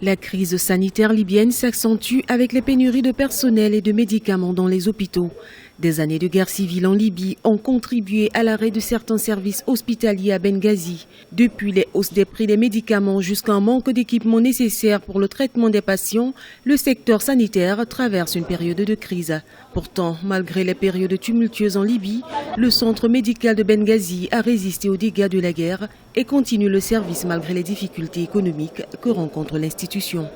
La crise sanitaire libyenne s'accentue avec les pénuries de personnel et de médicaments dans les hôpitaux. Des années de guerre civile en Libye ont contribué à l'arrêt de certains services hospitaliers à Benghazi. Depuis les hausses des prix des médicaments jusqu'à un manque d'équipements nécessaires pour le traitement des patients, le secteur sanitaire traverse une période de crise. Pourtant, malgré les périodes tumultueuses en Libye, le centre médical de Benghazi a résisté aux dégâts de la guerre et continue le service malgré les difficultés économiques que rencontre l'institution.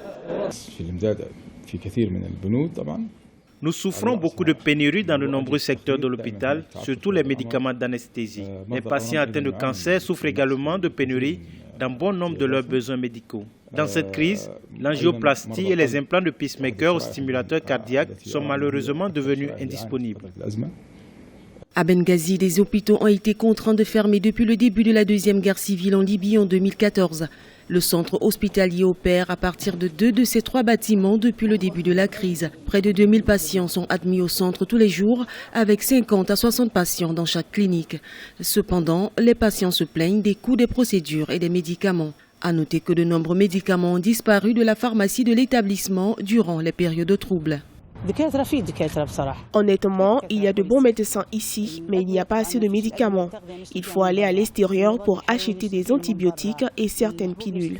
Nous souffrons beaucoup de pénuries dans de nombreux secteurs de l'hôpital, surtout les médicaments d'anesthésie. Les patients atteints de cancer souffrent également de pénuries dans bon nombre de leurs besoins médicaux. Dans cette crise, l'angioplastie et les implants de pacemaker aux stimulateurs cardiaques sont malheureusement devenus indisponibles. À Benghazi, des hôpitaux ont été contraints de fermer depuis le début de la deuxième guerre civile en Libye en 2014. Le centre hospitalier opère à partir de 2 de ces 3 bâtiments depuis le début de la crise. Près de 2000 patients sont admis au centre tous les jours, avec 50 à 60 patients dans chaque clinique. Cependant, les patients se plaignent des coûts des procédures et des médicaments. À noter que de nombreux médicaments ont disparu de la pharmacie de l'établissement durant les périodes troubles. Honnêtement, il y a de bons médecins ici, mais il n'y a pas assez de médicaments. Il faut aller à l'extérieur pour acheter des antibiotiques et certaines pilules.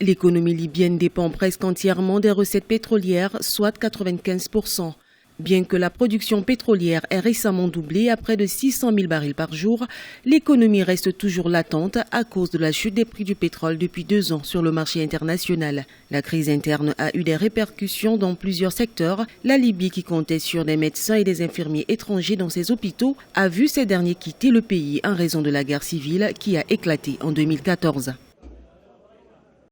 L'économie libyenne dépend presque entièrement des recettes pétrolières, soit 95%. Bien que la production pétrolière ait récemment doublé à près de 600 000 barils par jour, l'économie reste toujours latente à cause de la chute des prix du pétrole depuis 2 ans sur le marché international. La crise interne a eu des répercussions dans plusieurs secteurs. La Libye, qui comptait sur des médecins et des infirmiers étrangers dans ses hôpitaux, a vu ces derniers quitter le pays en raison de la guerre civile qui a éclaté en 2014.